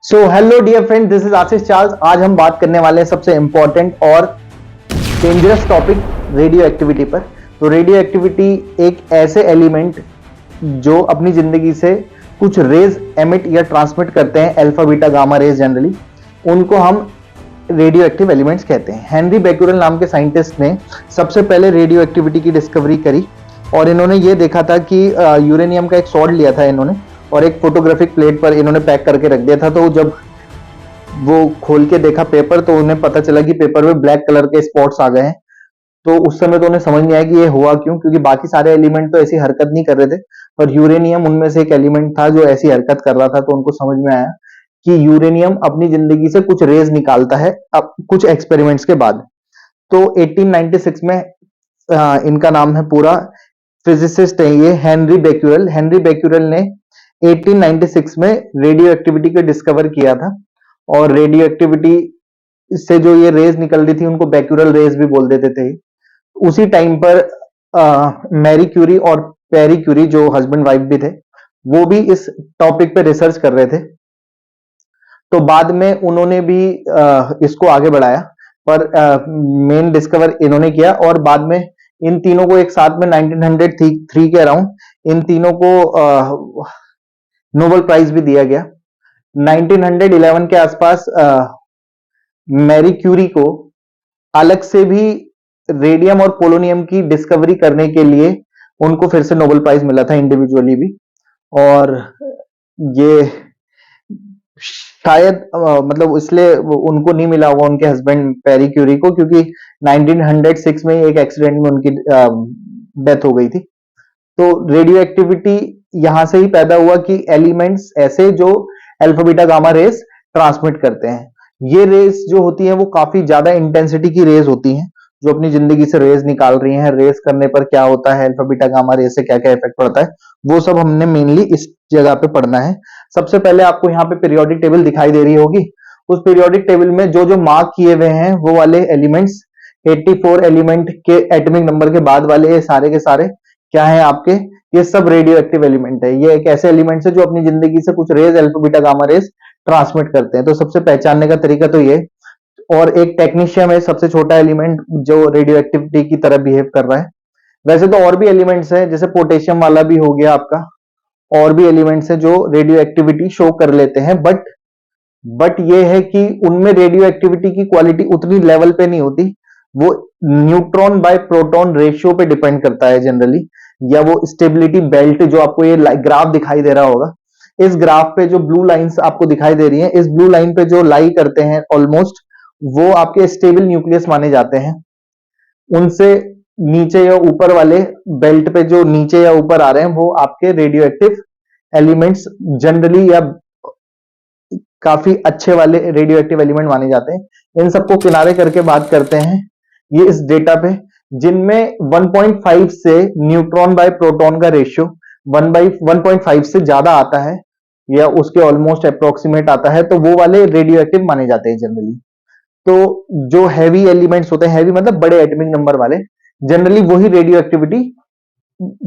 So hello dear friend, this is Ashish Charles. आज हम बात करने वाले हैं सबसे इंपॉर्टेंट और डेंजरस टॉपिक रेडियो एक्टिविटी पर। तो रेडियो एक्टिविटी एक ऐसे एलिमेंट जो अपनी जिंदगी से कुछ रेज एमिट या ट्रांसमिट करते हैं, alpha beta gamma raise generally, उनको हम रेडियो एक्टिव एलिमेंट्स कहते हैं। हेनरी बेक्यूरेल नाम के साइंटिस्ट ने सबसे पहले रेडियो एक्टिविटी की डिस्कवरी करी और इन्होंने ये देखा था कि यूरेनियम का एक सॉल्ट लिया था इन्होंने और एक फोटोग्राफिक प्लेट पर इन्होंने पैक करके रख दिया था। तो जब वो खोल के देखा पेपर तो उन्हें पता चला कि पेपर में ब्लैक कलर के स्पॉट्स आ गए हैं। तो उस समय तो उन्हें समझ नहीं आया कि ये हुआ क्यों, क्योंकि बाकी सारे एलिमेंट तो ऐसी हरकत नहीं कर रहे थे, पर यूरेनियम उनमें से एक एलिमेंट था जो ऐसी हरकत कर रहा था। तो उनको समझ में आया कि यूरेनियम अपनी जिंदगी से कुछ रेज निकालता है अब कुछ एक्सपेरिमेंट्स के बाद। तो 1896 में इनका नाम है पूरा, फिजिसिस्ट है ये हेनरी बेक्यूरेल। हेनरी बेक्यूरेल ने 1896 में रेडियो एक्टिविटी को डिस्कवर किया था और रेडियो एक्टिविटी से जो ये रेज निकल रही थी उनको बेक्यूरेल रेज भी बोल देते थे। उसी टाइम पर मैरी क्यूरी और पेरी क्यूरी, जो हस्बैंड वाइफ भी थे, वो भी इस टॉपिक पे रिसर्च कर रहे थे। तो बाद में उन्होंने भी इसको आगे बढ़ाया, पर मेन डिस्कवर इन्होंने किया और बाद में इन तीनों को एक साथ में 1903 के अराउंड इन तीनों को नोबेल प्राइज भी दिया गया। 1911 के आसपास मैरी क्यूरी को अलग से भी रेडियम और पोलोनियम की डिस्कवरी करने के लिए उनको फिर से नोबेल प्राइज मिला था इंडिविजुअली भी। और ये शायद मतलब इसलिए उनको नहीं मिला होगा उनके हस्बैंड पेरी क्यूरी को, क्योंकि 1906 में एक एक्सीडेंट में उनकी डेथ हो गई थी। तो रेडियो एक्टिविटी यहां से ही पैदा हुआ कि एलिमेंट्स ऐसे जो alpha beta gamma rays transmit करते हैं। ये रेस जो होती है वो काफी ज्यादा इंटेंसिटी की रेस होती हैं, जो अपनी जिंदगी से रेस निकाल रही हैं। रेस करने पर क्या होता है, अल्फा बीटा गामा रेस से क्या क्या इफेक्ट पड़ता है, वो सब हमने मेनली इस जगह पे पढ़ना है। सबसे पहले आपको यहाँ पे पीरियोडिक टेबल दिखाई दे रही होगी। उस पीरियोडिक टेबल में जो जो मार्क किए हुए हैं वो वाले एलिमेंट्स, 84 एलिमेंट के एटॉमिक नंबर के बाद वाले ये सारे के सारे क्या है आपके, ये सब रेडियो एक्टिव एलिमेंट है। ये एक ऐसे एलिमेंट्स है जो अपनी जिंदगी से कुछ rays, alpha beta gamma rays transmit करते हैं। तो सबसे पहचानने का तरीका तो ये। और एक टेक्नीशियम है, सबसे छोटा एलिमेंट जो रेडियो एक्टिविटी की तरह बिहेव कर रहा है। वैसे तो और भी एलिमेंट्स हैं, जैसे पोटेशियम वाला भी हो गया आपका, और भी एलिमेंट्स हैं जो रेडियो एक्टिविटी शो कर लेते हैं। बट ये है कि उनमें रेडियो एक्टिविटी की क्वालिटी उतनी लेवल पे नहीं होती। वो न्यूट्रॉन बाय प्रोटॉन रेशियो पे डिपेंड करता है जनरली, या वो स्टेबिलिटी बेल्ट जो आपको ये ग्राफ दिखाई दे रहा होगा, इस ग्राफ पे जो ब्लू लाइंस आपको दिखाई दे रही हैं, इस ब्लू लाइन पे जो लाई करते हैं ऑलमोस्ट, वो आपके स्टेबल न्यूक्लियस माने जाते हैं। उनसे नीचे या ऊपर वाले बेल्ट पे जो नीचे या ऊपर आ रहे हैं वो आपके रेडियो एक्टिव एलिमेंट्स जनरली या काफी अच्छे वाले रेडियो एक्टिव एलिमेंट माने जाते हैं। इन सबको किनारे करके बात करते हैं ये इस डेटा पे, जिनमें 1.5 से न्यूट्रॉन बाय प्रोटॉन का रेशियो 1/1.5 से ज्यादा आता है या उसके ऑलमोस्ट अप्रोक्सीमेट आता है, तो वो वाले रेडियो एक्टिव माने जाते हैं जनरली। तो जो हैवी एलिमेंट्स होते हैं, हैवी मतलब बड़े एटॉमिक नंबर वाले, जनरली वही रेडियो एक्टिविटी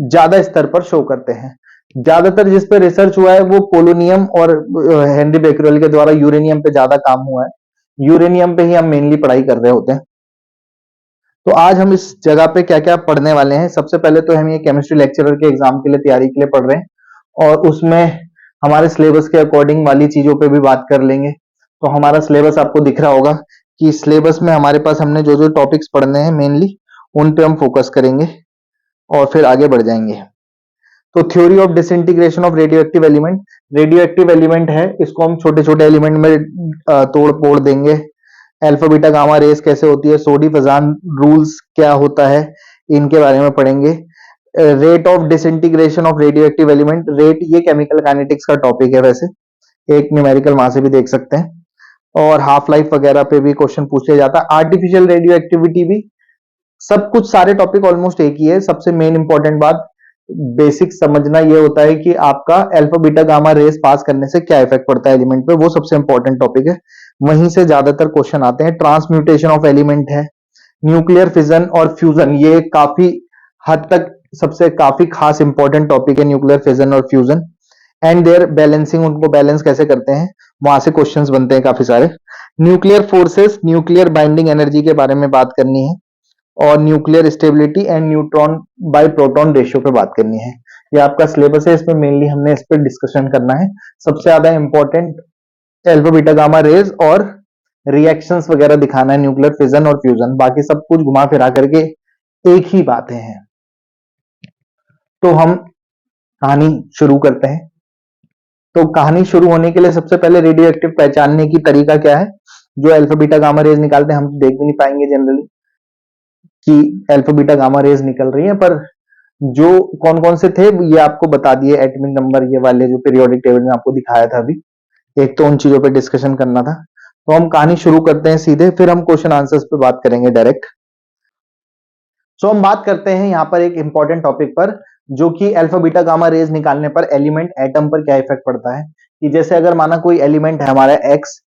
ज्यादा स्तर पर शो करते हैं। ज्यादातर जिस पे रिसर्च हुआ है वो पोलोनियम और हेनरी बेक्यूरेल के द्वारा यूरेनियम पे ज्यादा काम हुआ है। यूरेनियम पे ही हम मेनली पढ़ाई कर रहे होते हैं। तो आज हम इस जगह पे क्या क्या पढ़ने वाले हैं। सबसे पहले तो हम ये केमिस्ट्री लेक्चरर के एग्जाम के लिए तैयारी के लिए पढ़ रहे हैं और उसमें हमारे सिलेबस के अकॉर्डिंग वाली चीजों पे भी बात कर लेंगे। तो हमारा सिलेबस आपको दिख रहा होगा कि सिलेबस में हमारे पास हमने जो जो टॉपिक्स पढ़ने हैं मेनली उन पे हम फोकस करेंगे और फिर आगे बढ़ जाएंगे। तो theory of disintegration of radio active element, radio active element है, इसको हम छोटे छोटे एलिमेंट में तोड़ फोड़ देंगे। अल्फा बीटा गामा रेस कैसे होती है, सोडी फजान रूल्स क्या होता है, इनके बारे में पढ़ेंगे। Rate of disintegration of radio active element, rate ये केमिकल काइनेटिक्स का टॉपिक है, वैसे एक न्यूमेरिकल वहां से भी देख सकते हैं। और हाफ लाइफ वगैरह पे भी क्वेश्चन पूछ लिया जाता है। आर्टिफिशियल रेडियो एक्टिविटी भी, सब कुछ सारे टॉपिक ऑलमोस्ट एक ही है। सबसे मेन इंपॉर्टेंट बात बेसिक समझना ये होता है कि आपका अल्फा बीटा गामा रेस पास करने से क्या इफेक्ट पड़ता है एलिमेंट पे, वो सबसे इंपॉर्टेंट टॉपिक है। वहीं से ज्यादातर क्वेश्चन आते हैं। ट्रांसम्यूटेशन ऑफ एलिमेंट है, न्यूक्लियर फिजन और फ्यूजन, ये काफी हद तक सबसे काफी खास इंपॉर्टेंट टॉपिक है, न्यूक्लियर फिजन और फ्यूजन। एंड देयर बैलेंसिंग, उनको बैलेंस कैसे करते हैं, वहां से क्वेश्चंस बनते हैं काफी सारे। Nuclear forces, nuclear binding energy के बारे में बात करनी है, और nuclear stability and neutron by proton ratio पे बात करनी है। ये आपका सिलेबस है, इसमें मेनली हमने इस पर डिस्कशन करना है। सबसे ज्यादा important alpha beta gamma raise और रिएक्शंस वगैरह दिखाना है, न्यूक्लियर फिजन और फ्यूजन, बाकी सब कुछ घुमा फिरा करके एक ही बातें हैं। तो हम कहानी शुरू करते हैं। तो कहानी शुरू होने के लिए सबसे पहले रेडियो एक्टिव पहचानने की तरीका क्या है। जो अल्फा बीटा गामा रेज निकालते हैं, हम देख भी नहीं पाएंगे जनरली कि अल्फा बीटा गामा रेज निकल रही है, पर जो कौन कौन से थे ये आपको बता दिए, एटॉमिक नंबर ये वाले जो पीरियोडिक टेबल में आपको दिखाया था अभी। एक तो उन चीजों पे डिस्कशन करना था। तो हम कहानी शुरू करते हैं सीधे, फिर हम क्वेश्चन आंसर्स पे बात करेंगे डायरेक्ट। सो हम बात करते हैं यहाँ पर एक इंपॉर्टेंट टॉपिक पर, जो कि अल्फा बीटा गामा रेज निकालने पर एलिमेंट एटम पर क्या इफेक्ट पड़ता है। कि जैसे अगर माना कोई एलिमेंट है हमारा एक्स,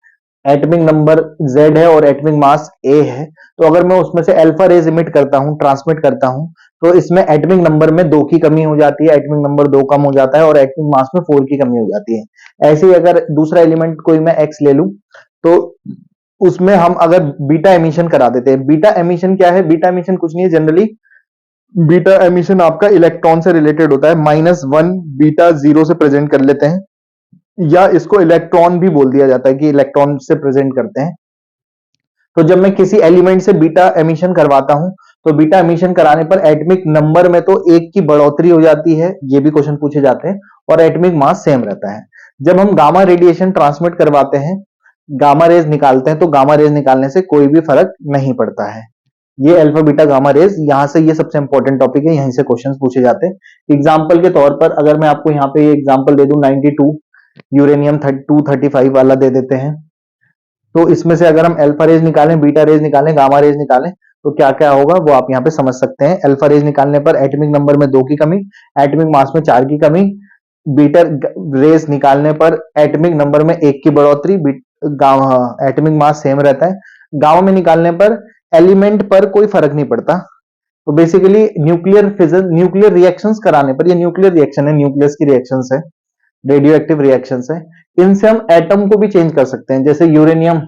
एटॉमिक नंबर Z है और एटॉमिक मास A है, तो अगर मैं उसमें से अल्फा रेज इमिट करता हूं, ट्रांसमिट करता हूं, तो इसमें एटॉमिक नंबर में 2 की कमी हो जाती है, एटॉमिक नंबर 2 कम हो जाता है, और एटॉमिक मास में 4 की कमी हो जाती है। ऐसे ही अगर दूसरा एलिमेंट कोई मैं X ले लूं, तो उसमें हम अगर बीटा एमिशन करा देते हैं। बीटा एमिशन क्या है? बीटा एमिशन कुछ नहीं है, जनरली बीटा एमिशन आपका इलेक्ट्रॉन से रिलेटेड होता है। -1 बीटा 0 से प्रेजेंट कर लेते हैं, या इसको इलेक्ट्रॉन भी बोल दिया जाता है कि इलेक्ट्रॉन से प्रेजेंट करते हैं। तो जब मैं किसी एलिमेंट से बीटा एमिशन करवाता हूं, तो बीटा एमिशन कराने पर एटॉमिक नंबर में तो 1 की बढ़ोतरी हो जाती है, ये भी क्वेश्चन पूछे जाते हैं, और एटॉमिक मास सेम रहता है। जब हम गामा रेडिएशन ट्रांसमिट करवाते हैं, गामा रेज निकालते हैं, तो गामा रेज निकालने से कोई भी फर्क नहीं पड़ता है। ये अल्फा बीटा गामा रेज, यहां से ये सबसे इंपॉर्टेंट टॉपिक है, यहीं से क्वेश्चंस पूछे जाते हैं। एग्जांपल के तौर पर अगर मैं आपको यहाँ पे ये एग्जांपल दे दूं, 92 यूरेनियम 235 वाला दे देते हैं, तो इसमें से अगर हम अल्फा रेज निकालें, बीटा रेज निकालें, गामा रेज निकालें, तो क्या क्या होगा वो आप यहाँ पे समझ सकते हैं। अल्फा रेज निकालने पर एटॉमिक नंबर में 2 की कमी, एटॉमिक मास में 4 की कमी। बीटा रेज निकालने पर एटॉमिक नंबर में 1 की बढ़ोतरी, एटॉमिक मास सेम रहता है। गामा में निकालने पर एलिमेंट पर कोई फर्क नहीं पड़ता। तो basically nuclear fission, nuclear reactions कराने पर, ये न्यूक्लियर रिएक्शन है, न्यूक्लियस की रिएक्शंस है, रेडियो एक्टिव रिएक्शंस है, इनसे हम एटम को भी चेंज कर सकते हैं। जैसे यूरेनियम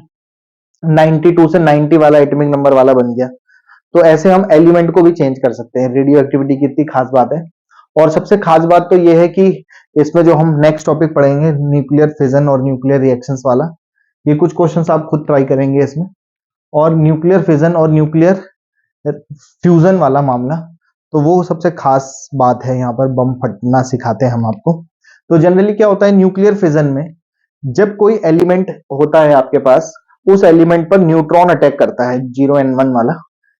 92 से 90 वाला एटॉमिक नंबर वाला बन गया, तो ऐसे हम एलिमेंट को भी चेंज कर सकते हैं। रेडियो एक्टिविटी की इतनी खास बात है। और सबसे खास बात तो यह है कि इसमें जो हम नेक्स्ट टॉपिक पढ़ेंगे, न्यूक्लियर फिजन और न्यूक्लियर रिएक्शंस वाला, ये कुछ क्वेश्चंस आप खुद ट्राई करेंगे इसमें। और न्यूक्लियर फिजन और न्यूक्लियर फ्यूजन वाला मामला, तो वो सबसे खास बात है, यहाँ पर बम फटना सिखाते हैं हम आपको। तो जनरली क्या होता है न्यूक्लियर फिजन में, जब कोई एलिमेंट होता है आपके पास, उस एलिमेंट पर न्यूट्रॉन अटैक करता है, 0n1 वाला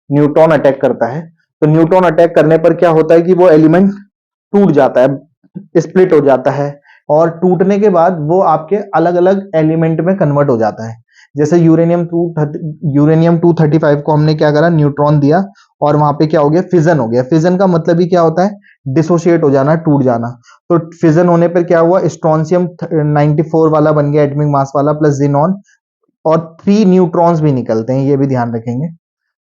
न्यूट्रॉन अटैक करता है। तो न्यूट्रॉन अटैक करने पर क्या होता है कि वो एलिमेंट टूट जाता है, स्प्लिट हो जाता है, और टूटने के बाद वो आपके अलग अलग एलिमेंट में कन्वर्ट हो जाता है। जैसे यूरेनियम 235 को हमने क्या करा, न्यूट्रॉन दिया, और वहां पे क्या हो गया, फिजन हो गया। फिजन का मतलब ही क्या होता है, डिसोशिएट हो जाना, टूट जाना। तो फिजन होने पर क्या हुआ, स्ट्रोंशियम 94 वाला बन गया एटॉमिक मास वाला, प्लस जिनॉन, और 3 न्यूट्रॉन्स भी निकलते हैं, ये भी ध्यान रखेंगे।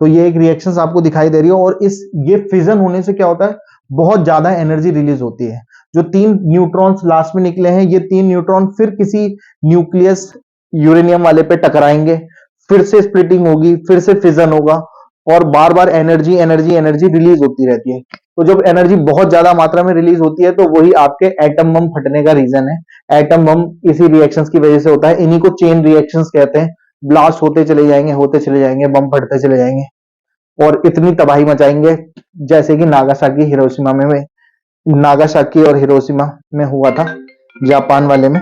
तो ये एक रिएक्शंस आपको दिखाई दे रही है, और ये फिजन होने से क्या होता है, बहुत ज्यादा एनर्जी रिलीज होती है। जो 3 न्यूट्रॉन्स लास्ट में निकले हैं, ये 3 न्यूट्रॉन फिर किसी न्यूक्लियस यूरेनियम वाले पे टकराएंगे, फिर से स्प्लिटिंग होगी, फिर से फिजन होगा, और बार बार एनर्जी एनर्जी एनर्जी रिलीज होती रहती है। तो जब एनर्जी बहुत ज्यादा मात्रा में रिलीज होती है, तो वही आपके एटम बम फटने का रीजन है। एटम बम इसी रिएक्शंस की वजह से होता है, इन्हीं को चेन रिएक्शंस कहते हैं। ब्लास्ट होते चले जाएंगे, होते चले जाएंगे, बम फटते चले जाएंगे, और इतनी तबाही मचाएंगे, जैसे कि नागासाकी हिरोशिमा में नागासाकी और हिरोशिमा में हुआ था, जापान वाले में।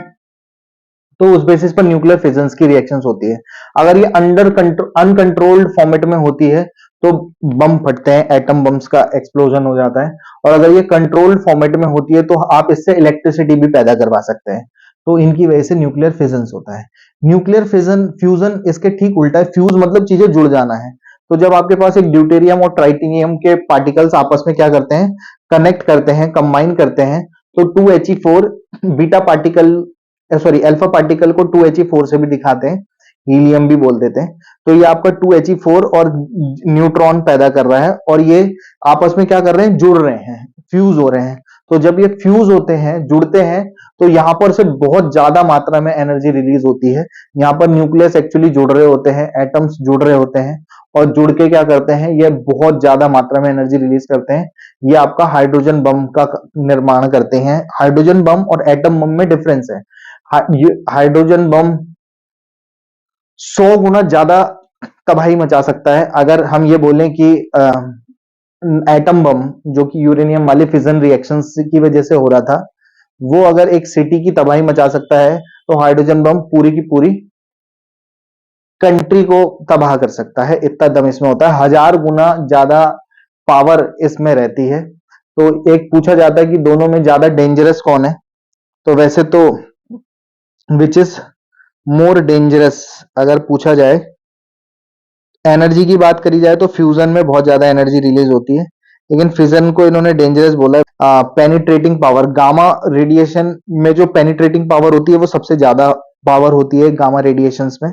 तो उस बेसिस पर न्यूक्लियर फिजन्स की रिएक्शंस होती है। अगर ये अनकंट्रोल्ड फॉर्मेट में होती है, तो बम फटते हैं, एटम बम्स का एक्सप्लोजन हो जाता है। और अगर ये कंट्रोल्ड फॉर्मेट में होती है, तो आप इससे इलेक्ट्रिसिटी भी पैदा करवा सकते हैं। तो इनकी वजह से न्यूक्लियर फिजन्स होता है। न्यूक्लियर फिजन फ्यूजन इसके ठीक उल्टा है। फ्यूज मतलब चीजें जुड़ जाना है। तो जब आपके पास एक ड्यूटेरियम और ट्राइटिनियम के पार्टिकल्स आपस में क्या करते हैं, कनेक्ट करते हैं, कंबाइन करते हैं, तो 2He4 beta particle, sorry alpha particle को 2He4 से भी दिखाते हैं, हीलियम भी बोल देते हैं। तो ये आपका 2He4 और न्यूट्रॉन पैदा कर रहा है, और ये आपस में क्या कर रहे हैं, जुड़ रहे हैं, फ्यूज हो रहे हैं। तो जब ये फ्यूज होते हैं, जुड़ते हैं, तो यहाँ पर से बहुत ज्यादा मात्रा में एनर्जी रिलीज होती है। यहाँ पर न्यूक्लियस एक्चुअली जुड़ रहे होते हैं, एटम्स जुड़ रहे होते हैं और जुड़ के क्या करते हैं, ये बहुत ज्यादा मात्रा में एनर्जी रिलीज करते हैं। ये आपका हाइड्रोजन बम का निर्माण करते हैं। हाइड्रोजन बम और एटम बम में डिफरेंस है। हाइड्रोजन बम 100 गुना ज्यादा तबाही मचा सकता है। अगर हम ये बोलें कि एटम बम जो कि यूरेनियम वाले फिजन रिएक्शंस की वजह से हो रहा था, वो अगर एक सिटी की तबाही मचा सकता है, तो हाइड्रोजन बम पूरी की पूरी कंट्री को तबाह कर सकता है। इतना दम इसमें होता है, 1000 गुना ज्यादा पावर इसमें रहती है। तो एक पूछा जाता है कि दोनों में ज्यादा डेंजरस कौन है, तो वैसे तो विच इज मोर डेंजरस अगर पूछा जाए, एनर्जी की बात करी जाए तो फ्यूजन में बहुत ज्यादा एनर्जी रिलीज होती है, लेकिन फिजन को इन्होंने डेंजरस बोला है। पेनिट्रेटिंग पावर, गामा रेडिएशन में जो पेनिट्रेटिंग पावर होती है वो सबसे ज्यादा पावर होती है गामा रेडिएशंस में।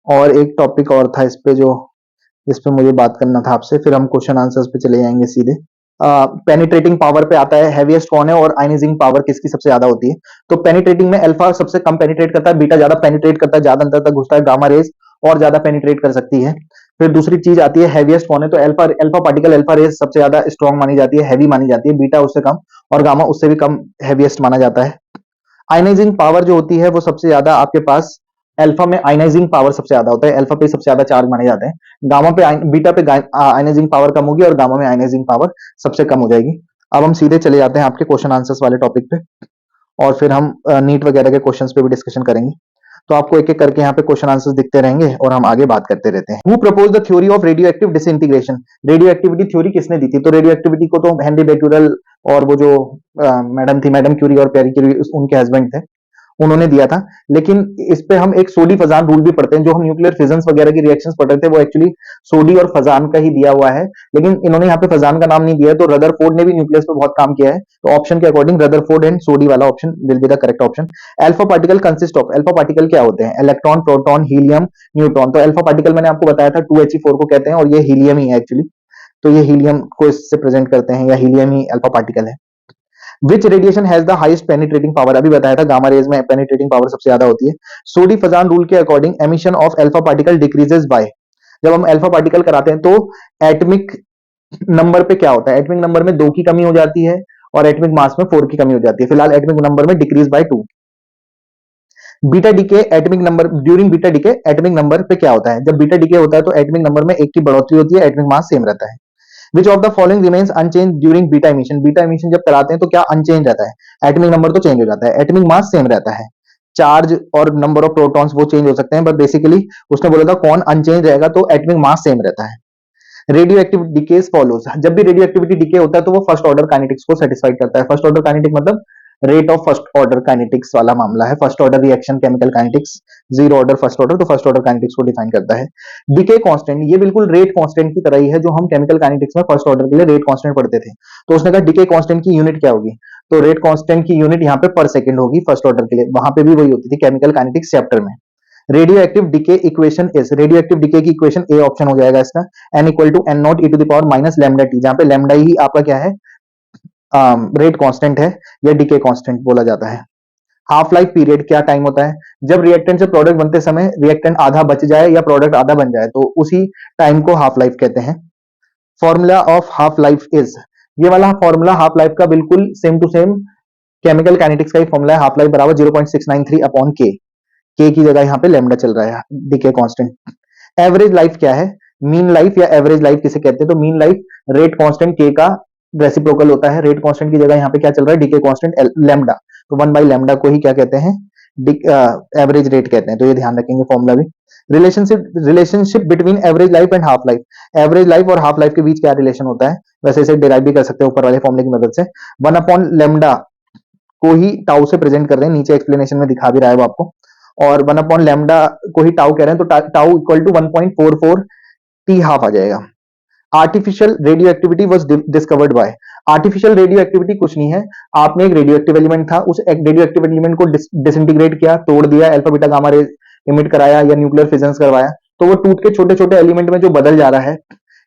और एक टॉपिक और था इस पे मुझे बात करना था आपसे, फिर हम क्वेश्चन आंसर्स पे चले जाएंगे सीधे। पेनिट्रेटिंग पावर पे आता है, हैवीएस्ट कौन है और आयनाइजिंग पावर किसकी सबसे ज्यादा होती है। तो पेनिट्रेटिंग में अल्फा सबसे कम पेनिट्रेट करता है, बीटा ज्यादा पेनिट्रेट करता है, ज्यादा अंतर तक घुसता है, गामा रेज और ज्यादा पेनिट्रेट कर सकती है। फिर दूसरी चीज आती है हैवीएस्ट कौन है, तो alpha alpha particle, alpha rays सबसे ज्यादा स्ट्रॉन्ग मानी जाती है, हैवी मानी जाती है, बीटा उससे कम और गामा उससे भी कम हैवीएस्ट माना जाता है। आयनाइजिंग पावर जो होती है वो सबसे ज्यादा आपके पास अल्फा में आयनाइजिंग पावर सबसे ज्यादा होता है, अल्फा पे सबसे ज्यादा चार्ज माने जाते हैं। गामा पे बीटा पे आयनाइजिंग पावर कम होगी और गामा में आयनाइजिंग पावर सबसे कम हो जाएगी। अब हम सीधे चले जाते हैं आपके क्वेश्चन आंसर्स वाले टॉपिक पे और फिर हम नीट वगैरह के क्वेश्चंस पे भी डिस्कशन करेंगे। तो आपको एक एक करके यहाँ पे क्वेश्चन आंसर्स दिखते रहेंगे और हम आगे बात करते रहते हैं। Who propose the theory of radio active disintegration, radio activity theory किसने दी थी, तो रेडियो एक्टिविटी को तो हेनरी बेक्यूरेल और वो जो मैडम थी, मैडम क्यूरी और प्यारी क्यूरी, उनके हस्बैंड थे, उन्होंने दिया था। लेकिन इस पे हम एक सोडी फजान रूल भी पढ़ते हैं, जो हम न्यूक्लियर फिजन्स वगैरह की रिएक्शंस पढ़ रहे थे वो एक्चुअली सोडी और फजान का ही दिया हुआ है, लेकिन इन्होंने यहाँ पे फजान का नाम नहीं दिया है। तो रदरफोर्ड ने भी न्यूक्लियस पे बहुत काम किया है, तो ऑप्शन के अकॉर्डिंग रदरफोर्ड एंड सोडी वाला option will be the correct option. Alpha particle consist of, alpha particle क्या होते हैं, इलेक्ट्रॉन, प्रोटॉन, हीलियम, न्यूट्रॉन। तो अल्फा पार्टिकल मैंने आपको बताया था 2He4 को कहते हैं और ये हीलियम ही है एक्चुअली, तो ये हीलियम को इससे प्रेजेंट करते हैं या हीलियम ही अल्फा पार्टिकल है। Which radiation has the highest penetrating power, अभी बताया था गामा रेज में पेनिट्रेटिंग पावर सबसे ज्यादा होती है। सोडी फजान रूल के according emission of alpha particle decreases by, जब हम अल्फा पार्टिकल कराते हैं तो एटमिक नंबर पे क्या होता है, एटमिक नंबर में 2 की कमी हो जाती है और एटमिक मास में 4 की कमी हो जाती है। फिलहाल एटमिक नंबर में decrease by 2। Beta decay atomic number, during beta decay atomic number पे क्या होता है, जब बीटा डीके होता है तो एटमिक नंबर में 1 की बढ़ोतरी होती है, एटमिक मास सेम रहता है। Which of the following remains unchange during beta emission, beta emission जब कराते हैं तो क्या अनचेंज रहता है, एटमिक नंबर तो चेंज हो जाता है, एटमिक मास सेम रहता है, चार्ज और नंबर ऑफ प्रोटॉन्स वो चेंज हो सकते हैं, बट बेसिकली उसने बोला था कौन अनचेंज रहेगा, तो एटमिक मास सेम रहता है। रेडियो एक्टिव डिकेस फॉलोज, जब भी रेडियो एक्टिविटी डिके होता है तो वो फर्स्ट ऑर्डर काइनेटिक्स को सेटिस्फाइड करता है। फर्स्ट ऑर्डर काइनेटिक मतलब rate of first order kinetics वाला मामला है, first order reaction chemical kinetics, zero order first order, तो फर्स्ट ऑर्डर काइनेटिक्स को डिफाइन करता है। डिके कांस्टेंट, ये बिल्कुल रेट कांस्टेंट की तरह ही है जो हम केमिकल काइनेटिक्स में फर्स्ट ऑर्डर के लिए रेट कांस्टेंट पढ़ते थे। तो उसने कहा डिके कांस्टेंट की यूनिट क्या होगी, तो रेट कांस्टेंट की यूनिट यहाँ पे पर सेकंड होगी फर्स्ट ऑर्डर के लिए, वहां पे भी वही होती थी केमिकल काइनेटिक्स चैप्टर में। Radio active decay equation is, radio active decay की इक्वेशन ए ऑप्शन हो जाएगा इसका, n equal to n not e to the power minus lambda t, जहां पे लैम्डा ही आपका क्या है, रेट कांस्टेंट है या डीके कांस्टेंट बोला जाता है। हाफ लाइफ पीरियड क्या टाइम होता है, जब रिएक्टेंट से प्रोडक्ट बनते समय रिएक्टेंट आधा बच जाए या प्रोडक्ट आधा बन जाए तो उसी टाइम को हाफ लाइफ कहते हैं। Formula of half life is, ये वाला फॉर्मूला हाफ लाइफ का बिल्कुल same to same chemical kinetics का ही फॉर्मूला है, हाफ लाइफ बराबर 0.693 अपॉन के, के की जगह यहाँ पे लैम्डा चल रहा है, डीके कांस्टेंट। एवरेज लाइफ क्या है, मीन लाइफ या एवरेज लाइफ किसे कहते हैं, तो मीन लाइफ रेट कांस्टेंट के का रेसिप्रोकल होता है, रेट कांस्टेंट की जगह यहाँ पे क्या चल रहा है, डीके कांस्टेंट लैम्डा, तो 1/लैम्डा को ही क्या कहते हैं, एवरेज रेट कहते हैं, तो ये ध्यान रखेंगे फॉर्मूला भी। Relationship between average life and half life, average life और हाफ लाइफ के बीच क्या रिलेशन होता है, वैसे इसे डिराइव भी कर सकते हैं ऊपर वाले फॉर्मूले की मदद से। 1/लैम्डा को ही टाउ से प्रेजेंट कर रहे हैं, नीचे एक्सप्लेनेशन में दिखा भी रहा है वो आपको, और 1/लैम्डा को ही टाउ कह रहे हैं, तो tau equal to 1.44 T half आ जाएगा। Artificial radioactivity was discovered by, artificial radioactivity कुछ नहीं है, आपने एक रेडियो एक्टिव एलिमेंट था, उस रेडियो एक्टिव एलिमेंट को डिसइंटीग्रेट किया, तोड़ दिया, alpha beta gamma raise emit कराया या न्यूक्लियर फिजन करवाया, तो वो टूट के छोटे छोटे एलिमेंट में जो बदल जा रहा है,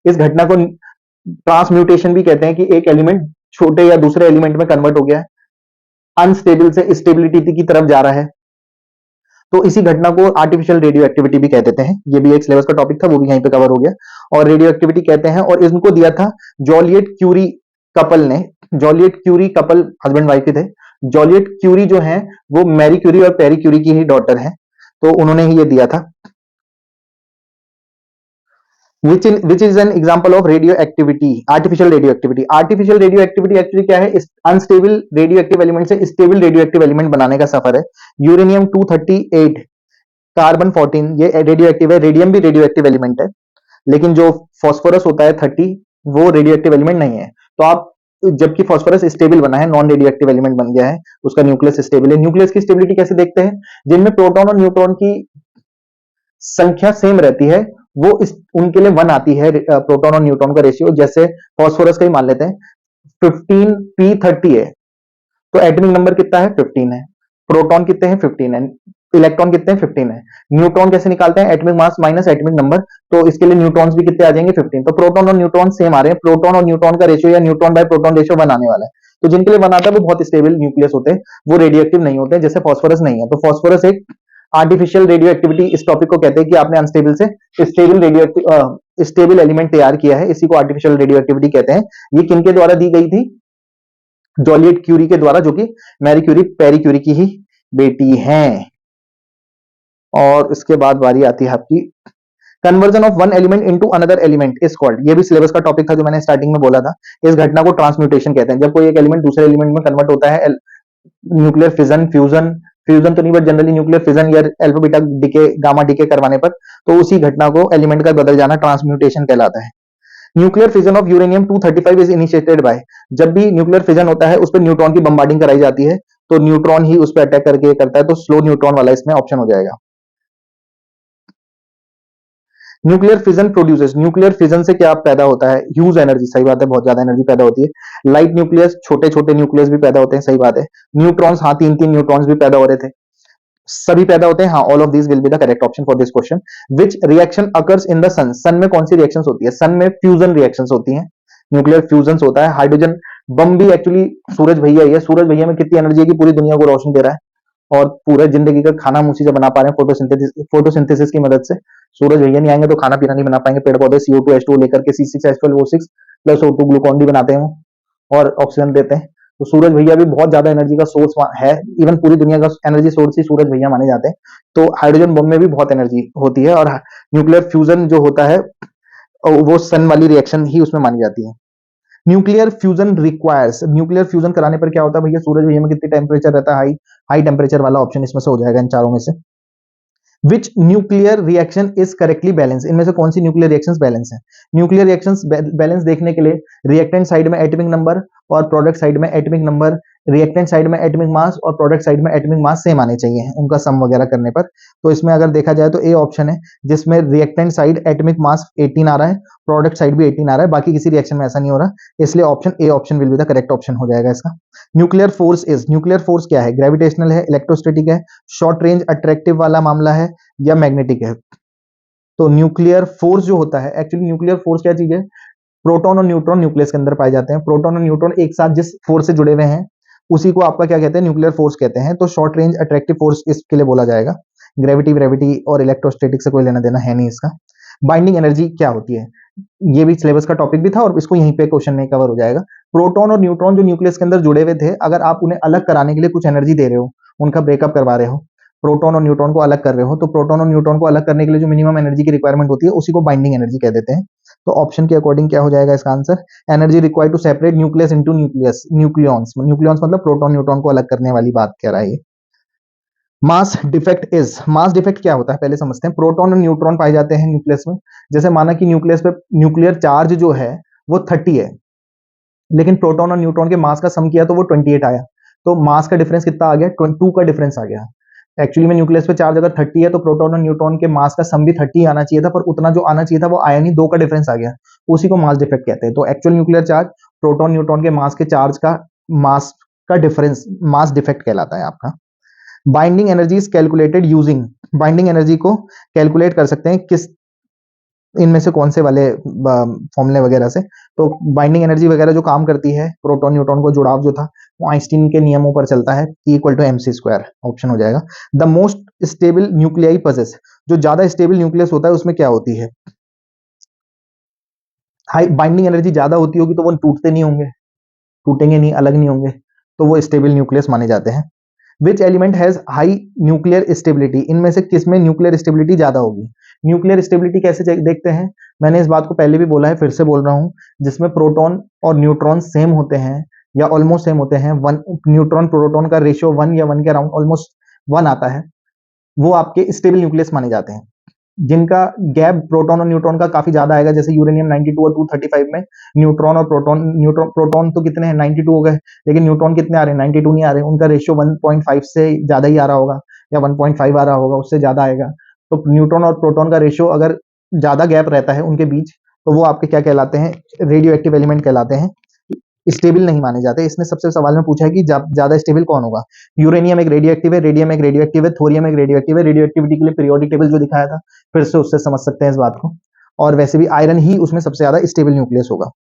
इस घटना को ट्रांसम्यूटेशन भी कहते हैं, कि एक एलिमेंट छोटे या दूसरे एलिमेंट में कन्वर्ट हो गया है। अनस्टेबल से स्टेबिलिटी की तरफ जा रहा है, तो इसी घटना को आर्टिफिशियल रेडियो एक्टिविटी भी कह देते हैं। ये भी एक सिलेबस का टॉपिक था, वो भी यहीं पे कवर हो गया। और रेडियो एक्टिविटी कहते हैं, और इनको दिया था जॉलियट क्यूरी कपल ने। जॉलियट क्यूरी कपल हस्बैंड वाइफ ही थे। जॉलियट क्यूरी जो है वो मैरी क्यूरी और पेरी क्यूरी की ही डॉटर है, तो उन्होंने ही ये दिया था। which is an example of radioactivity, artificial radioactivity। artificial radioactivity actually क्या है? अनस्टेबल रेडियो एक्टिव एलिमेंट से स्टेबल रेडियो एक्टिव एलिमेंट बनाने का सफर है। यूरेनियम 238, कार्बन 14, ये रेडियो एक्टिव है। रेडियम भी रेडियो एक्टिव एलिमेंट है, लेकिन जो फॉस्फोरस होता है 30, वो रेडियो एक्टिव एलिमेंट नहीं है। तो आप, जबकि फॉस्फोरस स्टेबल बना है, नॉन रेडियो एक्टिव एलिमेंट बन गया है, उसका न्यूक्लियस स्टेबल है। न्यूक्लियस की स्टेबिलिटी कैसे देखते हैं? जिनमें प्रोटॉन और न्यूट्रॉन की संख्या सेम रहती है, वो उनके लिए 1 आती है प्रोटॉन और न्यूट्रॉन का रेशियो। जैसे फॉस्फोरस का ही मान लेते हैं, 15p30 है, तो एटॉमिक नंबर कितना है? 15 है। प्रोटॉन कितने हैं? 15 है। इलेक्ट्रॉन कितने हैं? 15 है। न्यूट्रॉन कैसे निकालते हैं? Atomic mass minus atomic number, तो इसके लिए न्यूट्रॉन्स भी कितने आ जाएंगे? 15। तो प्रोटॉन और न्यूट्रॉन सेम आ रहे हैं। प्रोटॉन और न्यूट्रॉन का रेशियो या न्यूट्रॉन बाय प्रोटॉन रेशियो 1 आने वाला है। तो जिनके लिए 1 आता है वो बहुत स्टेबल न्यूक्लियस होते हैं, वो रेडियो एक्टिव नहीं होते, जैसे फॉस्फोरस नहीं है। तो फॉस्फोरस एक आर्टिफिशियल रेडियो एक्टिविटी, इस टॉपिक को कहते हैं कि आपने अनस्टेबल से स्टेबल रेडियो स्टेबल एलिमेंट तैयार किया है, इसी को आर्टिफिशियल रेडियो एक्टिविटी कहते हैं। ये किनके द्वारा दी गई थी? जॉलियट क्यूरी के द्वारा, जो कि मैरी क्यूरी पेरी क्यूरी की ही बेटी हैं। और इसके बाद बारी आती है आपकी conversion of one element into another element is called. ये भी सिलेबस का टॉपिक था जो मैंने स्टार्टिंग में बोला था। इस घटना को ट्रांसम्यूटेशन कहते हैं। जब कोई एक एलिमेंट दूसरे एलिमेंट में कन्वर्ट होता है, न्यूक्लियर फिजन, फ्यूजन, फ्यूजन तो नहीं बट जनरली न्यूक्लियर फिजन या alpha beta decay, gamma decay करवाने पर, तो उसी घटना को एलिमेंट का बदल जाना ट्रांसम्यूटेशन कहलाता है। Nuclear fission of uranium 235 is initiated by. जब भी न्यूक्लियर फिजन होता है, उस पर न्यूट्रॉन की बम्बार्डिंग कराई जाती है, तो न्यूट्रॉन ही उस पर अटैक करके करता है, तो स्लो न्यूट्रॉन वाला इसमें ऑप्शन हो जाएगा। Nuclear fission produces, nuclear fission से क्या पैदा होता है? ह्यूज एनर्जी, सही बात है, बहुत ज्यादा एनर्जी पैदा होती है। लाइट न्यूक्लियस, छोटे छोटे न्यूक्लियस भी पैदा होते हैं, सही बात है। न्यूट्रॉन्स, हाँ, 3-3 न्यूट्रॉन्स भी पैदा हो रहे थे, सभी पैदा होते हैं, हाँ। All of this will be the correct option for this question. Which reaction occurs in the sun? Sun में कौन सी रिएक्शंस होती है? सन में फ्यूजन रिएक्शंस होती हैं, न्यूक्लियर फ्यूजन होता है। हाइड्रोजन बम भी एक्चुअली सूरज भैया ही है। सूरज भैया में कितनी एनर्जी है कि पूरी दुनिया को रोशनी दे रहा है, और पूरे जिंदगी का खाना हम उसी से बना पा रहे हैं, फोटोसिंथेसिस की मदद से। सूरज भैया नहीं आएंगे तो खाना पीना नहीं बना पाएंगे। पेड़ पौधे CO2 H2 लेकर के C6H12O6 plus O2 Glucon D बनाते हैं और ऑक्सीजन देते हैं। तो सूरज भैया भी बहुत ज्यादा एनर्जी का सोर्स है। इवन पूरी दुनिया का एनर्जी सोर्स ही सूरज भैया माने जाते हैं। तो हाइड्रोजन बम में भी बहुत एनर्जी होती है, और न्यूक्लियर फ्यूजन जो होता है वो सन वाली रिएक्शन ही उसमें मानी जाती है। Nuclear fusion requires, nuclear fusion कराने पर क्या होता है भैया? सूरज भैया में कितनी टेम्परेचर रहता है? हाई। हाई टेम्परेचर वाला ऑप्शन इसमें से हो जाएगा इन चारों में से। Which nuclear reaction is correctly balance? इनमें से कौन सी न्यूक्लियर रिएक्शंस बैलेंस है? न्यूक्लियर रिएक्शंस बैलेंस देखने के लिए रिएक्टेंट साइड में एटॉमिक नंबर और प्रोडक्ट साइड में एटॉमिक नंबर, रिएक्टेंट साइड में एटॉमिक मास और प्रोडक्ट साइड में एटॉमिक मास सेम आने चाहिए उनका सम वगैरह करने पर। तो इसमें अगर देखा जाए तो ए ऑप्शन है, जिसमें रिएक्टेंट साइड एटॉमिक मास 18 आ रहा है, प्रोडक्ट साइड भी 18 आ रहा है, बाकी किसी रिएक्शन में ऐसा नहीं हो रहा, इसलिए option A option will be the correct option हो जाएगा इसका। Nuclear force is, nuclear force क्या है? ग्रेविटेशनल है, इलेक्ट्रोस्टैटिक है, शॉर्ट रेंज अट्रैक्टिव वाला मामला है, या मैग्नेटिक है? तो न्यूक्लियर फोर्स जो होता है, एक्चुअली न्यूक्लियर फोर्स क्या चीज है? प्रोटॉन और न्यूट्रॉन न्यूक्लियस के अंदर पाए जाते हैं। प्रोटॉन और न्यूट्रॉन एक साथ जिस फोर्स से जुड़े हुए हैं, उसी को आपका क्या कहते हैं? न्यूक्लियर फोर्स कहते हैं। तो शॉर्ट रेंज अट्रैक्टिव फोर्स इसके लिए बोला जाएगा। ग्रेविटी और इलेक्ट्रोस्टैटिक से कोई लेना देना है नहीं इसका। बाइंडिंग एनर्जी क्या होती है? ये भी सिलेबस का टॉपिक भी था, और इसको यहीं पे क्वेश्चन में कवर हो जाएगा। प्रोटॉन और न्यूट्रॉन जो न्यूक्लियस के अंदर जुड़े हुए थे, अगर आप उन्हें अलग कराने के लिए कुछ एनर्जी दे रहे हो, उनका ब्रेकअप करवा रहे हो, प्रोटॉन और न्यूट्रॉन को अलग कर रहे हो, तो प्रोटॉन और न्यूट्रॉन को अलग करने के लिए जो मिनिमम एनर्जी की रिक्वायरमेंट होती है, उसी को बाइंडिंग एनर्जी कह देते हैं। तो ऑप्शन के अकॉर्डिंग क्या हो जाएगा इसका answer? Energy required to separate nucleus into nucleons. Nucleons मतलब प्रोटॉन न्यूट्रॉन को अलग करने वाली बात कह रहा है ये। Mass defect is, mass defect क्या होता है पहले समझते हैं। प्रोटॉन और न्यूट्रॉन पाए जाते हैं न्यूक्लियस में। जैसे माना कि न्यूक्लियस पे न्यूक्लियर चार्ज जो है वो 30 है, लेकिन प्रोटॉन और न्यूट्रॉन के मास का सम किया तो वो 28 आया, तो मास का डिफरेंस कितना आ गया? 2 का डिफरेंस आ गया। एक्चुअली में न्यूक्लियस पे चार्ज अगर 30 है, तो प्रोटॉन और न्यूट्रॉन के मास का सम भी 30 आना चाहिए था, पर उतना जो आना चाहिए था वो आया नहीं, 2 का डिफरेंस आ गया, उसी को मास डिफेक्ट कहते हैं। तो actual nuclear charge proton neutron के मास के चार्ज का मास का डिफरेंस मास डिफेक्ट कहलाता है आपका। Binding energy is calculated using, binding energy को कैलकुलेट कर सकते हैं किस इनमें से कौन से वाले फॉर्मूले वगैरह से। तो बाइंडिंग एनर्जी वगैरह जो काम करती है, प्रोटॉन न्यूट्रॉन को जुड़ाव जो था वो आइंस्टीन के नियमों पर चलता है, E equal to mc², option हो जाएगा। The most stable nuclei possess, जो ज्यादा स्टेबल न्यूक्लियस होता है उसमें क्या होती है, हाई बाइंडिंग एनर्जी ज्यादा होती होगी तो वो टूटते नहीं होंगे, टूटेंगे नहीं, अलग नहीं होंगे, तो वो स्टेबल न्यूक्लियस माने जाते हैं। Which element has high nuclear stability, इनमें से किसमें न्यूक्लियर स्टेबिलिटी ज्यादा होगी। न्यूक्लियर स्टेबिलिटी कैसे देखते हैं, मैंने इस बात को पहले भी बोला है, फिर से बोल रहा हूं, जिसमें प्रोटॉन और न्यूट्रॉन सेम होते हैं या ऑलमोस्ट सेम होते हैं, वन न्यूट्रॉन प्रोटॉन का रेशियो 1 या 1 के अराउंड ऑलमोस्ट 1 आता है, वो आपके स्टेबल न्यूक्लियस माने जाते हैं। जिनका गैप प्रोटॉन और न्यूट्रॉन का काफी ज्यादा आएगा, जैसे यूरेनियम 92 और 235 में न्यूट्रॉन और प्रोटॉन तो कितने हैं, 92 हो गए, लेकिन न्यूट्रॉन कितने आ रहे हैं, 92 नहीं आ रहे, उनका रेशियो 1.5 से ज्यादा ही आ रहा होगा, या 1.5 आ रहा होगा, उससे ज्यादा आएगा। तो न्यूट्रॉन और प्रोटॉन का रेशियो अगर ज्यादा गैप रहता है उनके बीच, तो वो आपके क्या कहलाते हैं, रेडियो एक्टिव एलिमेंट कहलाते हैं, स्टेबल नहीं माने जाते। इसने सबसे सवाल में पूछा है कि ज्यादा स्टेबल कौन होगा। यूरेनियम एक रेडियो एक्टिव है, रेडियम एक रेडियो एक्टिव है, थोरियम एक रेडियो एक्टिव है, रेडियो एक्टिविटी के लिए पीरियोडिक टेबल जो दिखाया था, फिर से उससे समझ सकते हैं इस बात को। और वैसे भी आयरन ही उसमें सबसे ज्यादा स्टेबल न्यूक्लियस होगा।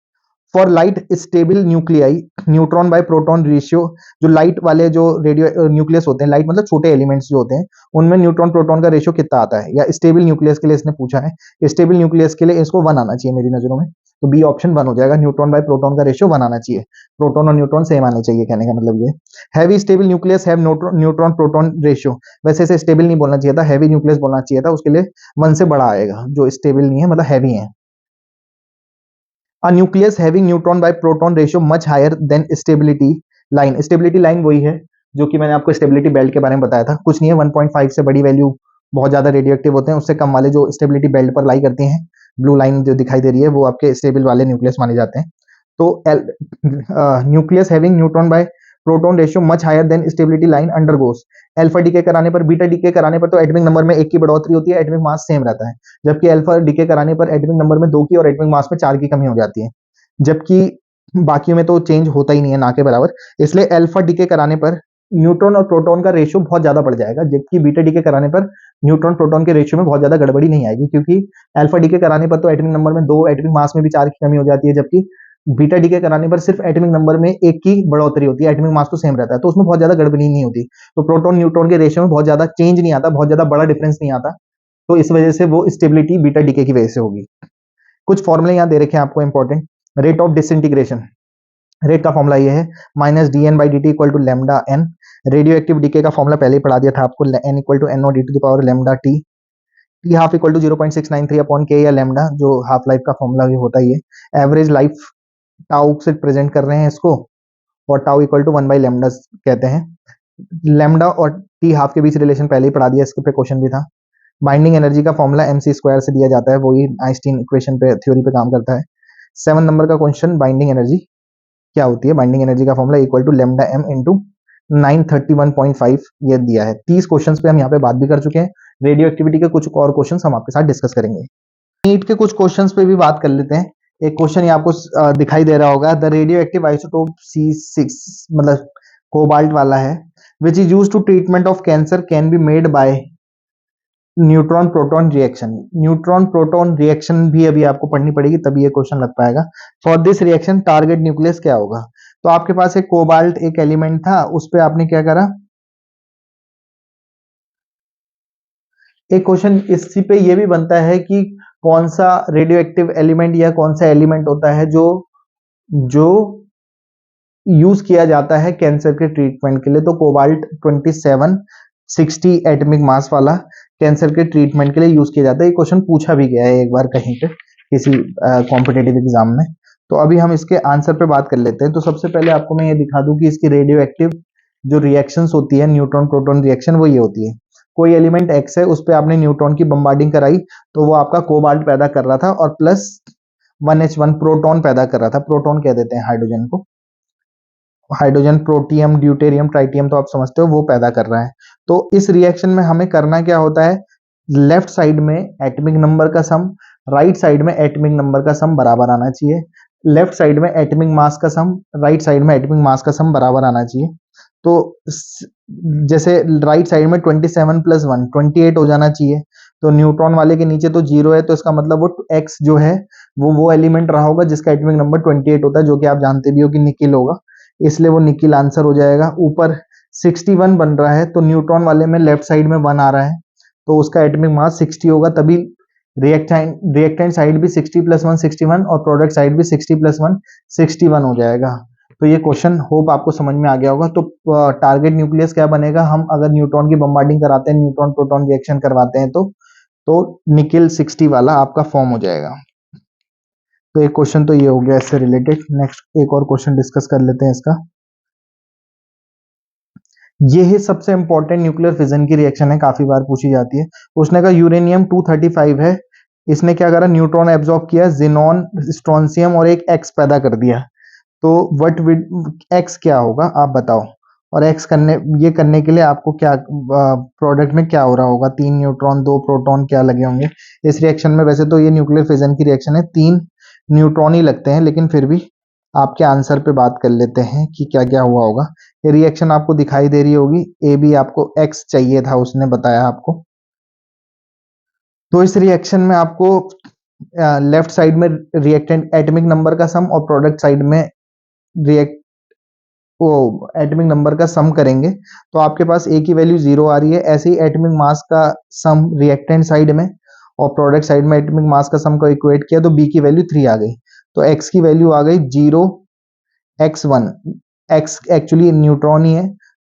For light stable nuclei, neutron by proton ratio, जो लाइट वाले जो रेडियो न्यूक्लियस होते हैं, लाइट मतलब छोटे एलिमेंट्स जो होते हैं, उनमें न्यूट्रॉन प्रोटॉन का रेशियो कितना आता है, या स्टेबल न्यूक्लियस के लिए इसने पूछा है। स्टेबल न्यूक्लियस के लिए इसको 1 आना चाहिए मेरी नजरों में, तो बी ऑप्शन 1 हो जाएगा, न्यूट्रॉन बाय प्रोटॉन का रेशियो 1 आना चाहिए। प्रोटॉन और न्यूट्रॉन सेम आने चाहिए, कहने का मतलब ये। Heavy stable nucleus have neutron proton ratio, वैसे इसे स्टेबल नहीं बोलना चाहिए था, हैवी न्यूक्लियस बोलना चाहिए था, उसके लिए 1 से बड़ा आएगा, जो स्टेबल नहीं है मतलब हैवी है। A nucleus having neutron by proton ratio much higher than stability line, stability line वही है जो कि मैंने आपको स्टेबिलिटी बेल्ट के बारे में बताया था, कुछ नहीं है, 1.5 से बड़ी वैल्यू बहुत ज्यादा रेडियो एक्टिव होते हैं, उससे कम वाले जो स्टेबिलिटी बेल्ट पर लाई करती हैं, ब्लू लाइन जो दिखाई दे रही है, वो आपके स्टेबल वाले न्यूक्लियस माने जाते हैं। तो nucleus having neutron by proton ratio much higher than stability line undergoes, alpha decay कराने पर, बीटा डीके कराने पर तो एटॉमिक नंबर में 1 की बढ़ोतरी होती है, एटॉमिक मास सेम रहता है, जबकि अल्फा डीके कराने पर एटॉमिक नंबर में 2 की और एटॉमिक मास में 4 की कमी हो जाती है, जबकि बाकियों में तो चेंज होता ही नहीं है ना के बराबर। इसलिए अल्फा डीके कराने पर न्यूट्रॉन और प्रोटॉन का रेशियो बहुत ज्यादा बढ़ जाएगा, जबकि बीटा डीके कराने पर न्यूट्रॉन प्रोटॉन के रेशियो में बहुत ज्यादा गड़बड़ी नहीं आएगी, क्योंकि अल्फा डीके कराने पर तो एटॉमिक नंबर में 2, एटॉमिक मास में भी 4 की कमी हो जाती है, जबकि बीटा डीके कराने पर सिर्फ एटॉमिक नंबर में 1 की बढ़ोतरी होती है, एटॉमिक मास तो सेम रहता है, तो उसमें बहुत ज्यादा गड़बड़ी नहीं होती। तो प्रोटॉन न्यूट्रॉन के रेशियो में बहुत ज्यादा चेंज नहीं आता, बहुत ज्यादा बड़ा डिफरेंस नहीं आता, तो इस वजह से वो स्टेबिलिटी बीटा डीके की वजह से होगी। कुछ फॉर्मूले यहाँ दे रखे हैं आपको important. Rate of disintegration, rate का फॉर्मूला ये है -dn/dt equal to lambda n। Radio active decay का फॉर्मूला पहले ही पढ़ा दिया था आपको, n equal to NO d to the power lambda t, t हाफ इक्वल टू 0.693 अपॉन k या लैम्डा, जो हाफ लाइफ का फॉर्मूला ये होता ही है। एवरेज लाइफ टाउ से प्रेजेंट कर रहे हैं इसको, और tau equal to 1 by lambda कहते हैं। लैम्डा और टी हाफ के बीच रिलेशन पहले ही पढ़ा दिया, इसके पे क्वेश्चन भी था। बाइंडिंग एनर्जी का फॉर्मूला mc² से दिया जाता है, वही आइंस्टीन इक्वेशन पे, थ्योरी पे काम करता है। 7 नंबर का क्वेश्चन, बाइंडिंग एनर्जी क्या होती है, बाइंडिंग एनर्जी का formula equal to lambda m into 931.5 ये दिया है। 30 क्वेश्चंस पे हम यहाँ पे बात भी कर चुके हैं। रेडियो एक्टिविटी के कुछ और क्वेश्चंस हम आपके साथ डिस्कस करेंगे। नीट के कुछ क्वेश्चंस पे भी बात कर लेते हैं। एक क्वेश्चन ये आपको दिखाई दे रहा होगा, the radio active isotope C6 मतलब कोबाल्ट वाला है, which is use to treatment of cancer can be made by neutron proton reaction. Neutron proton reaction भी अभी आपको पढ़नी पड़ेगी, तभी ये क्वेश्चन लग पाएगा। For this reaction target nucleus क्या होगा। तो आपके पास एक कोबाल्ट एक एलिमेंट था, उस पे आपने क्या करा, एक क्वेश्चन इसी पे ये भी बनता है कि कौन सा रेडियो एक्टिव एलिमेंट या कौन सा एलिमेंट होता है जो जो यूज किया जाता है कैंसर के ट्रीटमेंट के लिए। तो कोबाल्ट 2760 एटॉमिक मास वाला कैंसर के ट्रीटमेंट के लिए यूज किया जाता है। ये क्वेश्चन पूछा भी गया है एक बार कहीं पे किसी कॉम्पिटेटिव एग्जाम में। तो अभी हम इसके आंसर पे बात कर लेते हैं। तो सबसे पहले आपको मैं ये दिखा दूं कि इसकी रेडियो एक्टिव जो रिएक्शंस होती है, न्यूट्रॉन प्रोटॉन रिएक्शन, वो ये होती है। कोई एलिमेंट एक्स है, उस पर आपने न्यूट्रॉन की बम्बार्डिंग कराई, तो वो आपका कोबाल्ट पैदा कर रहा था, और प्लस 1H1 प्रोटॉन पैदा कर रहा था। प्रोटॉन कह देते हैं हाइड्रोजन को, हाइड्रोजन प्रोटियम ड्यूटेरियम ट्राइटियम तो आप समझते हो, वो पैदा कर रहा है। तो इस रिएक्शन में हमें करना क्या होता है, लेफ्ट साइड में एटॉमिक नंबर का सम, राइट साइड में एटॉमिक नंबर का सम बराबर आना चाहिए। लेफ्ट साइड में एटॉमिक मास का सम, राइट साइड में एटॉमिक मास का सम बराबर आना चाहिए। तो जैसे राइट साइड में 27 + 1 28 हो जाना चाहिए, तो न्यूट्रॉन वाले के नीचे तो 0 है, तो इसका मतलब वो X जो है वो एलिमेंट रहा होगा जिसका एटॉमिक नंबर 28 होता है, जो कि आप जानते भी हो कि निकिल होगा, इसलिए वो निकिल आंसर हो जाएगा। ऊपर 61 बन रहा है, तो न्यूट्रॉन वाले में लेफ्ट साइड में 1 आ रहा है, तो उसका एटॉमिक मास 60 होगा, तभी रिएक्टेंट साइड भी 60 + 1 61 और प्रोडक्ट साइड भी 60 + 1 61 हो जाएगा। तो ये क्वेश्चन होप आपको समझ में आ गया होगा। तो टारगेट न्यूक्लियस क्या बनेगा, हम अगर न्यूट्रॉन की बम्बार्डिंग कराते हैं, न्यूट्रॉन प्रोटॉन रिएक्शन करवाते हैं, तो निकिल 60 वाला आपका फॉर्म हो जाएगा। तो एक क्वेश्चन तो ये हो गया इससे रिलेटेड। नेक्स्ट एक और क्वेश्चन डिस्कस कर लेते हैं इसका। ये ही सबसे इंपॉर्टेंट न्यूक्लियर फिजन की रिएक्शन है, काफी बार पूछी जाती है। उसने कहा यूरेनियम 235 है, इसने क्या करा, न्यूट्रॉन एब्जॉर्ब किया, जिनॉन, स्ट्रोंसियम और एक एक्स पैदा कर दिया। तो व्हाट विड एक्स क्या होगा आप बताओ। और एक्स करने के लिए आपको क्या प्रोडक्ट में क्या हो रहा होगा, 3 न्यूट्रॉन 2 प्रोटॉन क्या लगे होंगे इस रिएक्शन में। वैसे तो ये न्यूक्लियर फिजन की रिएक्शन है, 3 न्यूट्रॉन ही लगते हैं, लेकिन फिर भी आपके आंसर पे बात कर लेते हैं कि क्या क्या हुआ होगा। ये रिएक्शन आपको दिखाई दे रही होगी, ए बी आपको एक्स चाहिए था, उसने बताया आपको। तो इस रिएक्शन में आपको लेफ्ट साइड में रिएक्टेंट एटॉमिक नंबर का सम और प्रोडक्ट साइड में रिएक्ट वो एटॉमिक नंबर का सम करेंगे, तो आपके पास ए की वैल्यू 0 आ रही है। ऐसे ही एटॉमिक मास का सम रिएक्टेंट साइड में और प्रोडक्ट साइड में एटॉमिक मास का सम को इक्वेट किया, तो बी की वैल्यू 3 आ गई। तो एक्स की वैल्यू आ गई 0 x1, एक्स एक्चुअली न्यूट्रॉन ही है,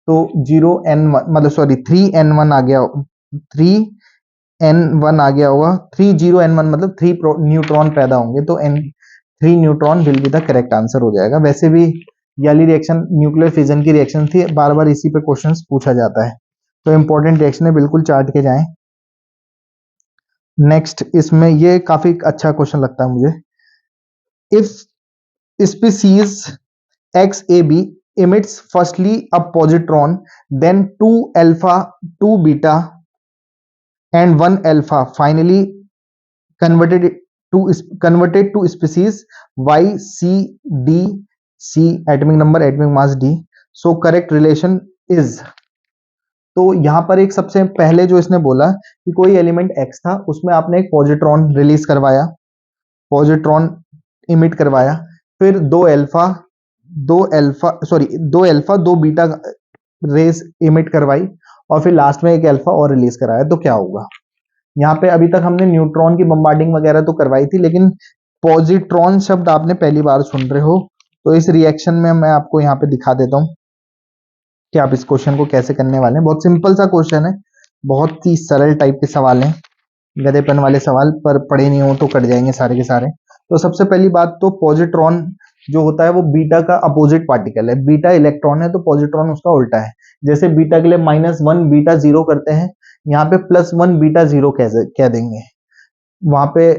तो 0n1 मतलब सॉरी 3n1 आ गया, 3n1 आ गया होगा, 30n1 मतलब 3 न्यूट्रॉन पैदा होंगे, तो 3 neutron will be the correct answer हो जाएगा। वैसे भी ये वाली रिएक्शन न्यूक्लियर फिजन की रिएक्शन थी, बार बार इसी पे क्वेश्चंस पूछा जाता है, तो इंपॉर्टेंट रिएक्शन है, बिल्कुल चार्ट के जाएं। नेक्स्ट इसमें ये काफी अच्छा क्वेश्चन लगता है मुझे। If species XAB emits firstly a positron, then 2 alpha, 2 beta, and 1 alpha, finally converted to species Y, C, D, C atomic number, atomic mass D. So correct relation is, तो यहां पर एक सबसे पहले जो इसने बोला कि कोई एलिमेंट X था, उसमें आपने एक पॉजिट्रॉन रिलीज करवाया, पॉजिट्रॉन इमिट करवाया, फिर 2 अल्फा 2 बीटा रेस इमिट करवाई, और फिर लास्ट में एक अल्फा और रिलीज कराया। तो क्या होगा, यहाँ पे अभी तक हमने न्यूट्रॉन की बम्बार्डिंग वगैरह तो करवाई थी, लेकिन पॉजिट्रॉन शब्द आपने पहली बार सुन रहे हो। तो इस रिएक्शन में मैं आपको यहाँ पे दिखा देता हूँ कि आप इस क्वेश्चन को कैसे करने वाले हैं। बहुत सिंपल सा क्वेश्चन है, बहुत ही सरल टाइप के सवाल हैं, गधेपन वाले सवाल, पर पढ़े नहीं हो तो कट जाएंगे सारे के सारे। तो सबसे पहली बात, तो पॉजिट्रॉन जो होता है वो बीटा का अपोजिट पार्टिकल है, बीटा इलेक्ट्रॉन है, तो पॉजिट्रॉन उसका उल्टा है। जैसे बीटा के लिए -1 बीटा 0 करते हैं, यहाँ पे +1 बीटा 0 कह देंगे। वहां पे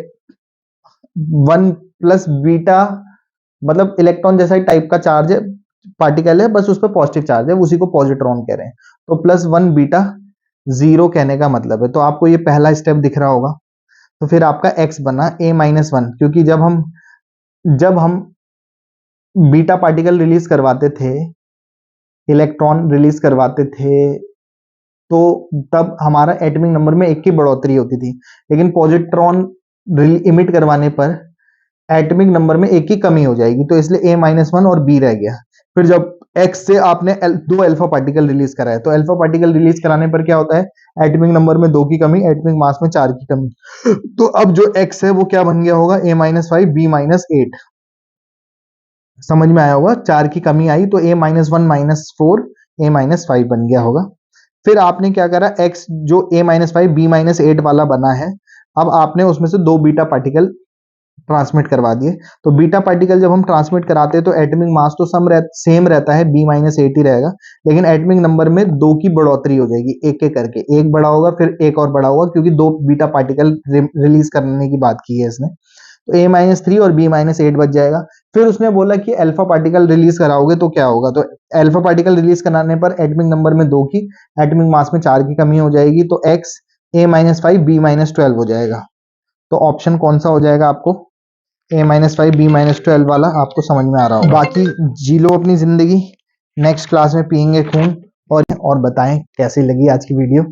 1 प्लस बीटा मतलब इलेक्ट्रॉन जैसा ही टाइप का चार्ज है, पार्टिकल है, बस उस पर पॉजिटिव चार्ज है, उसी को पॉजिट्रॉन कह रहे हैं। तो +1 बीटा 0 कहने का मतलब है। तो आपको ये पहला स्टेप दिख रहा होगा। तो फिर आपका x बना a-1, क्योंकि जब हम बीटा पार्टिकल रिलीज करवाते थे, इलेक्ट्रॉन रिलीज करवाते थे, तो तब हमारा एटॉमिक नंबर में 1 की बढ़ोतरी होती थी, लेकिन पॉजिट्रॉन इमिट करवाने पर एटॉमिक नंबर में 1 की कमी हो जाएगी, तो इसलिए a-1 और b रह गया। फिर जब x से आपने 2 अल्फा पार्टिकल रिलीज कराया, तो अल्फा पार्टिकल रिलीज कराने पर क्या होता है, एटॉमिक नंबर में 2 की कमी, एटॉमिक मास में 4 की कमी। तो अब जो x है वो क्या बन गया होगा, a-5 b-8। समझ में आया होगा, 4 की कमी आई तो a-1 -4 a-5 बन गया होगा। फिर आपने क्या करा, x जो a-5 b-8 वाला बना है, अब आपने उसमें से 2 बीटा पार्टिकल ट्रांसमिट करवा दिए। तो बीटा पार्टिकल जब हम ट्रांसमिट कराते हैं तो एटॉमिक मास तो सेम रहता है, b-8 ही रहेगा, लेकिन एटॉमिक नंबर में 2 की बढ़ोतरी हो जाएगी, एक एक करके, एक बड़ा होगा फिर एक और बड़ा होगा, क्योंकि 2 बीटा पार्टिकल रिलीज करने की बात की है इसने। तो a-3 और b-8 बच जाएगा। फिर उसने बोला कि अल्फा पार्टिकल रिलीज कराओगे तो क्या होगा, तो अल्फा पार्टिकल रिलीज कराने पर एटॉमिक नंबर में 2 की, एटॉमिक मास में 4 की कमी हो जाएगी, तो x a-5 b-12 हो जाएगा। तो ऑप्शन कौन सा हो जाएगा आपको, a-5 b-12 वाला आपको समझ में आ रहा होगा। बाकी जी लो अपनी जिंदगी, नेक्स्ट क्लास में पियेंगे खून, और बताएं कैसी लगी आज की वीडियो।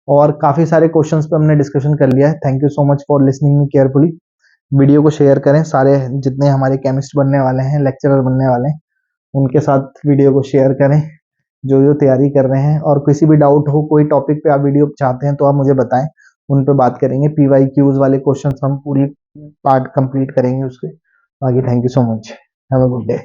और काफी सारे क्वेश्चंस पे हमने डिस्कशन कर लिया है। Thank you so much for listening me carefully. Video को शेयर करें, सारे जितने हमारे केमिस्ट बनने वाले हैं, लेक्चरर बनने वाले हैं, उनके साथ वीडियो को शेयर करें जो जो तैयारी कर रहे हैं। और किसी भी डाउट हो, कोई टॉपिक पे आप वीडियो चाहते हैं तो आप मुझे बताएं, उन पे बात करेंगे। PYQs वाले क्वेश्चंस हम पूरी पार्ट कंप्लीट करेंगे उसके। बाकी thank you so much, have a good day.